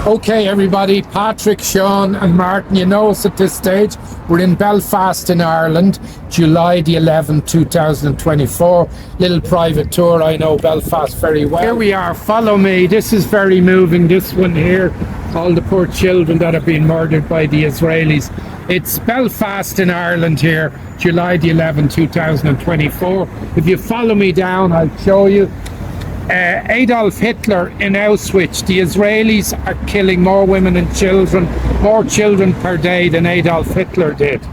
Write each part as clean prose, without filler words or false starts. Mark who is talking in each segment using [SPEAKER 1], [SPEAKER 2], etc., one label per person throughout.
[SPEAKER 1] Okay, everybody, Patrick, Sean and Martin, you know us at this stage. We're in Belfast in Ireland, July the 11th, 2024. Little private tour, I know Belfast very well. Here we are, follow me. This is very moving, this one here. All the poor children that have been murdered by the Israelis. It's Belfast in Ireland here, July the 11th, 2024. If you follow me down, I'll show you. Adolf Hitler in Auschwitz, the Israelis are killing more women and children, more children per day than Adolf Hitler did.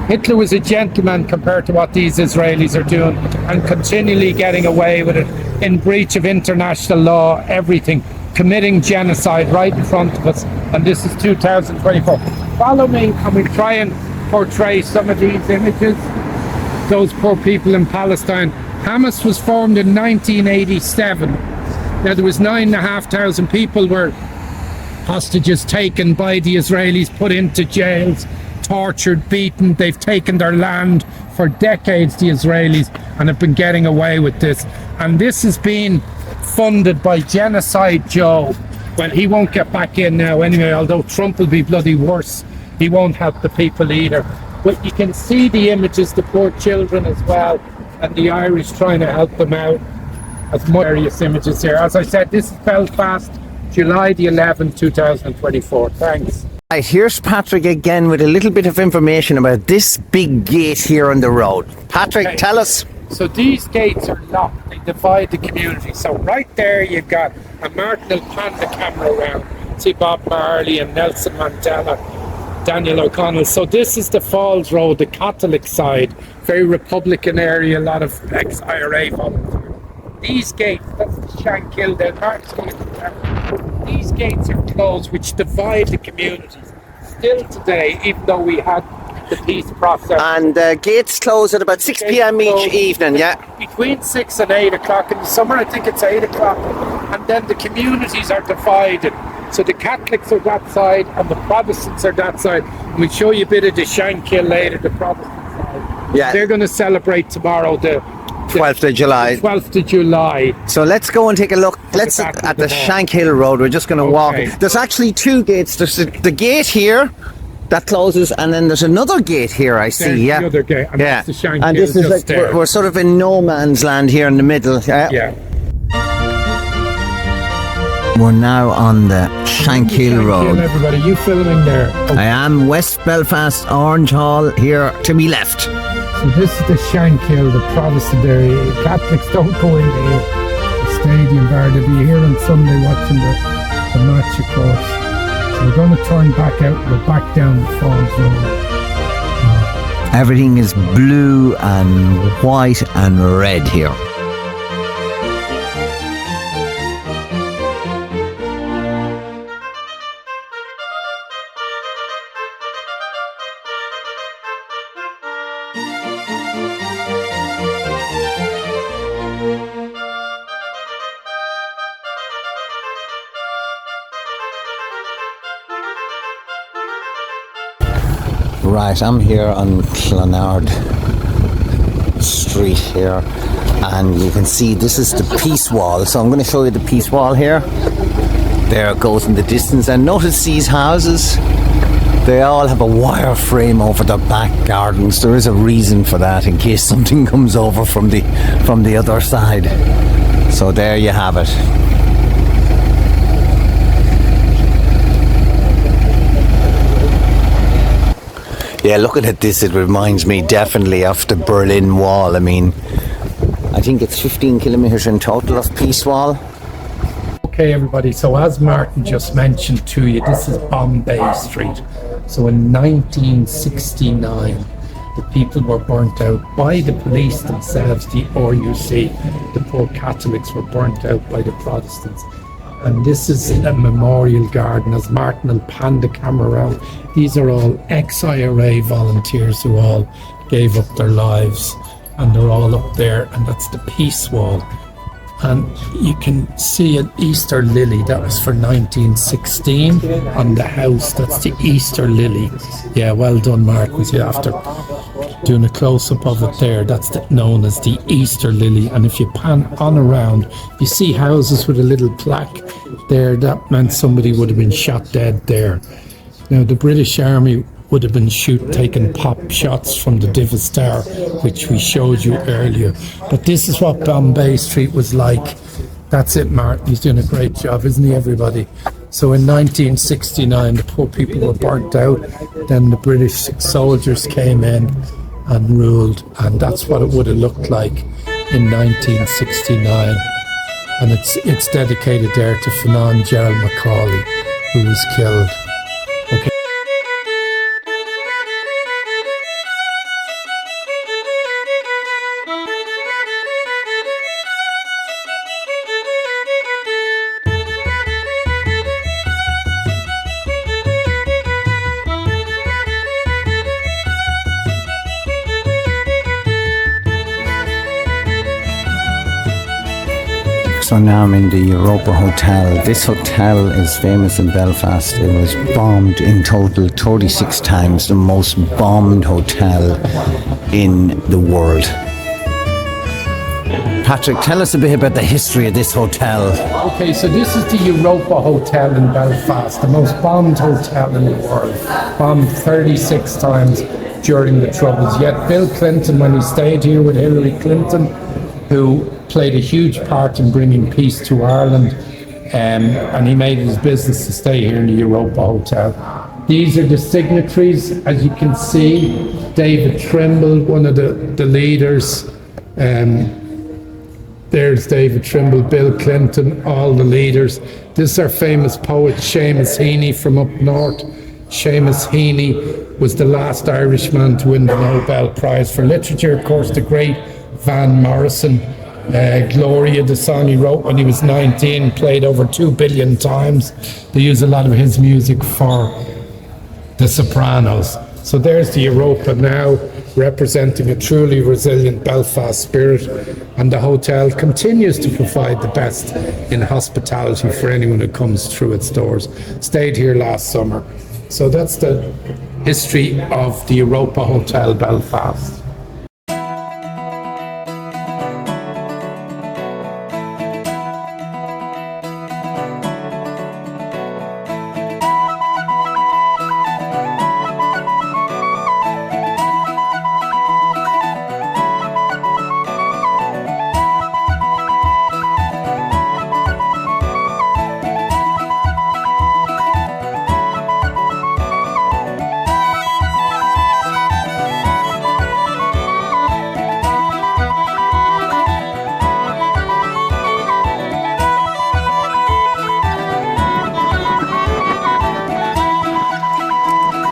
[SPEAKER 1] Hitler was a gentleman compared to what these Israelis are doing, and continually getting away with it in breach of international law, everything, committing genocide right in front of us, and this is 2024. Follow me and we try and portray some of these images. Those poor people in Palestine. Hamas was formed in 1987. Now there was 9,500 people were hostages taken by the Israelis, put into jails, tortured, beaten. They've taken their land for decades, the Israelis, and have been getting away with this. And this has been funded by Genocide Joe. Well, he won't get back in now anyway, although Trump will be bloody worse. He won't help the people either. But you can see the images, the poor children as well, and the Irish trying to help them out. As various images here. As I said, this is Belfast, July the 11th, 2024. Thanks.
[SPEAKER 2] Right, here's Patrick again with a little bit of information about this big gate here on the road. Patrick, okay. Tell us.
[SPEAKER 1] So these gates are locked. They divide the community. So right there you've got, and Martin will pan the camera around. See Bob Marley and Nelson Mandela, Daniel O'Connell. So this is the Falls Road, the Catholic side, very Republican area, a lot of ex-IRA volunteers. These gates, that's the Shankill, these gates are closed, which divide the communities. Still today, even though we had the peace process.
[SPEAKER 2] And gates close at about 6 p.m. each evening, yeah?
[SPEAKER 1] Between 6 and 8 o'clock. In the summer, I think it's 8 o'clock. And then the communities are divided. So the Catholics are that side and the Protestants are that side. And we'll show you a bit of the Shankill later, the Protestant side. Yeah. They're going to celebrate tomorrow, the
[SPEAKER 2] 12th of July.
[SPEAKER 1] 12th of July.
[SPEAKER 2] So let's go and take a look. Let's at the Shankill Road. We're just going to walk. There's actually two gates. There's the gate here that closes, and then there's another gate here I see.
[SPEAKER 1] There's the other gate, and that's the Shankill.
[SPEAKER 2] And this is like we're sort of in no man's land here in the middle.
[SPEAKER 1] Yeah.
[SPEAKER 2] We're now on the Shankill Road.
[SPEAKER 1] Everybody, you filming there?
[SPEAKER 2] I am West Belfast, Orange Hall here to me left.
[SPEAKER 1] So this is the Shankill, the Protestant area. Catholics don't go in here. The stadium bar, they'll be here on Sunday watching the match, of course. So we're going to turn back out and go back down the Falls Road.
[SPEAKER 2] Everything is blue and white and red here. Right, I'm here on Clonard Street here, and you can see this is the Peace Wall. So I'm going to show you the Peace Wall here. There it goes in the distance, and notice these houses. They all have a wire frame over their back gardens. There is a reason for that, in case something comes over from the other side. So there you have it. Yeah, looking at this, it reminds me definitely of the Berlin Wall. I mean, I think it's 15 kilometres in total of Peace Wall.
[SPEAKER 1] Okay, everybody, so as Martin just mentioned to you, this is Bombay Street. So in 1969, the people were burnt out by the police themselves, the RUC. The poor Catholics were burnt out by the Protestants. And this is a memorial garden, as Martin will pan the camera around. These are all ex-IRA volunteers who all gave up their lives, and they're all up there, and that's the Peace Wall. And you can see an Easter lily, that was for 1916 on the house. That's the Easter lily. Yeah, well done, Mark, with you after doing a close-up of it there. That's known as the Easter lily. And if you pan on around, you see houses with a little plaque there. That meant somebody would have been shot dead there. Now, the British Army would have been taking pop shots from the Divis Tower, which we showed you earlier. But this is what Bombay Street was like. That's it, Martin. He's doing a great job, isn't he, everybody? So in 1969, the poor people were burnt out. Then the British soldiers came in and ruled, and that's what it would have looked like in 1969. And it's dedicated there to Fanon Gerald Macaulay, who was killed. Okay.
[SPEAKER 2] So now I'm in the Europa Hotel. This hotel is famous in Belfast. It was bombed in total 36 times, the most bombed hotel in the world. Patrick, tell us a bit about the history of this hotel.
[SPEAKER 1] Okay, so this is the Europa Hotel in Belfast, the most bombed hotel in the world. Bombed 36 times during the Troubles. Yet Bill Clinton, when he stayed here with Hillary Clinton, who played a huge part in bringing peace to Ireland, and he made it his business to stay here in the Europa Hotel. These are the signatories, as you can see. David Trimble, one of the leaders. There's David Trimble, Bill Clinton, all the leaders. This is our famous poet, Seamus Heaney from up north. Seamus Heaney was the last Irishman to win the Nobel Prize for Literature. Of course, the great Van Morrison, Gloria, the song he wrote when he was 19, played over 2 billion times. They use a lot of his music for The Sopranos. So there's the Europa now, representing a truly resilient Belfast spirit, and the hotel continues to provide the best in hospitality for anyone who comes through its doors. Stayed here last summer. So that's the history of the Europa Hotel Belfast.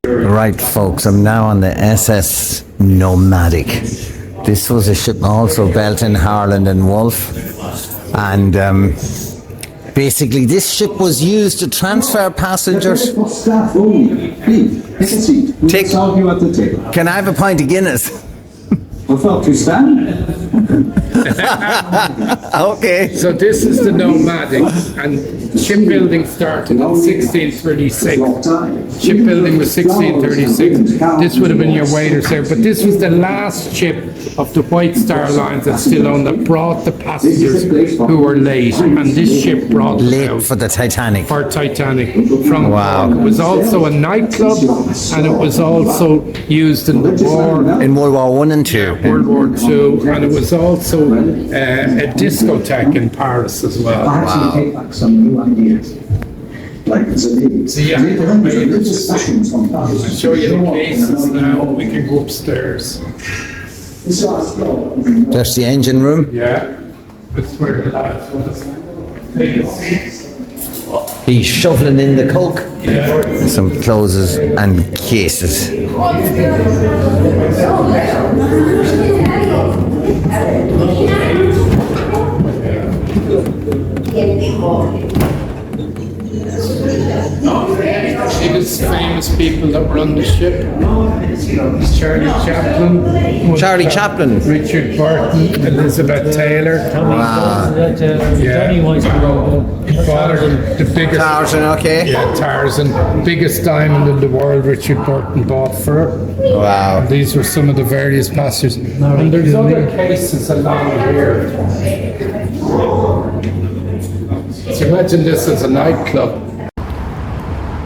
[SPEAKER 2] Right, folks, I'm now on the SS Nomadic. This was a ship also built in Harland and Wolff, and basically this ship was used to transfer passengers. Can I have a pint of Guinness? Okay.
[SPEAKER 1] So this is the Nomadic, and shipbuilding started in 1636. Shipbuilding was 1636. This would have been your waiters there, but this was the last ship of the White Star Lines that's still on that brought the passengers who were late, and this ship brought them
[SPEAKER 2] Late
[SPEAKER 1] out
[SPEAKER 2] for the Titanic.
[SPEAKER 1] for Titanic from
[SPEAKER 2] Wow.
[SPEAKER 1] It was also a nightclub, and it was also used in the war.
[SPEAKER 2] In World War One and Two.
[SPEAKER 1] World War II, and it was also a discotheque in Paris as well.
[SPEAKER 2] Wow.
[SPEAKER 3] Some new ideas. Like
[SPEAKER 1] So yeah, I'll show you the cases now. We can go upstairs.
[SPEAKER 2] There's the engine room.
[SPEAKER 1] Yeah, that's where the lads was.
[SPEAKER 2] He's shoveling in the coke.
[SPEAKER 1] Yeah.
[SPEAKER 2] Some clothes and cases.
[SPEAKER 1] biggest famous people that were on the ship. Charlie Chaplin.
[SPEAKER 2] Charlie Chaplin.
[SPEAKER 1] Richard Burton, Elizabeth Taylor. The biggest.
[SPEAKER 2] Tarzan, okay.
[SPEAKER 1] Yeah, Tarzan. Biggest diamond in the world Richard Burton bought for her.
[SPEAKER 2] Wow.
[SPEAKER 1] And these were some of the various passengers. And there's other cases along here. So imagine this as a nightclub.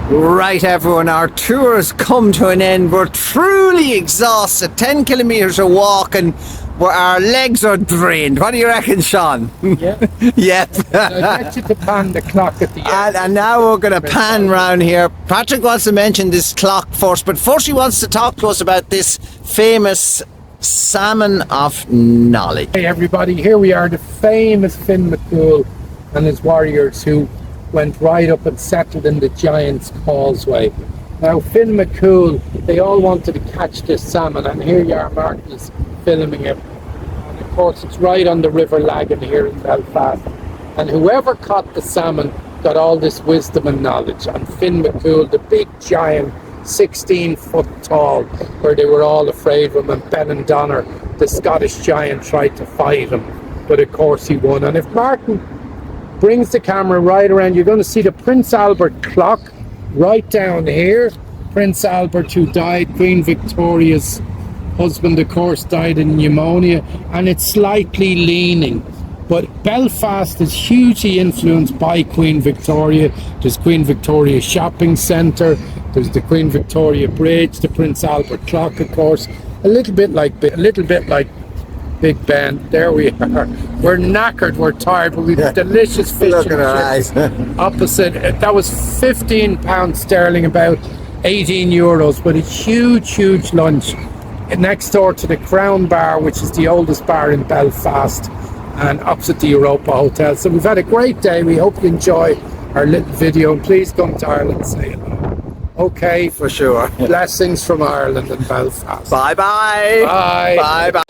[SPEAKER 2] Right, everyone, our tour has come to an end. We're truly exhausted. 10 kilometres of walking where our legs are drained. What do you reckon, Sean?
[SPEAKER 1] Yeah.
[SPEAKER 2] Yep.
[SPEAKER 1] I get you to pan the clock at the end.
[SPEAKER 2] And now we're going to pan round here. Patrick wants to mention this clock first, but first he wants to talk to us about this famous salmon of knowledge.
[SPEAKER 1] Hey everybody, here we are, the famous Finn McCool and his warriors who went right up and settled in the Giant's Causeway. Now Finn McCool, they all wanted to catch this salmon, and here you are, Martin is filming it. And of course it's right on the River Lagan here in Belfast. And whoever caught the salmon got all this wisdom and knowledge. And Finn McCool, the big giant, 16 foot tall, where they were all afraid of him, and Ben Donner, the Scottish giant, tried to fight him, but of course he won. And if Martin brings the camera right around, you're going to see the Prince Albert clock right down here. Prince Albert, who died, Queen Victoria's husband, of course, died in pneumonia, and it's slightly leaning. But Belfast is hugely influenced by Queen Victoria. There's Queen Victoria Shopping Centre, there's the Queen Victoria Bridge, the Prince Albert clock, of course. A little bit like Big Ben. There we are. We're knackered, we're tired, but we've delicious fish.
[SPEAKER 2] Look at our eyes.
[SPEAKER 1] Opposite, that was £15 sterling, about 18 euros, but a huge lunch next door to the Crown Bar, which is the oldest bar in Belfast, and opposite the Europa Hotel. So we've had a great day. We hope you enjoy our little video, and please come to Ireland and say hello. Okay,
[SPEAKER 2] For sure.
[SPEAKER 1] blessings from Ireland and Belfast.
[SPEAKER 2] Bye-bye.
[SPEAKER 1] Bye.
[SPEAKER 2] Bye-bye.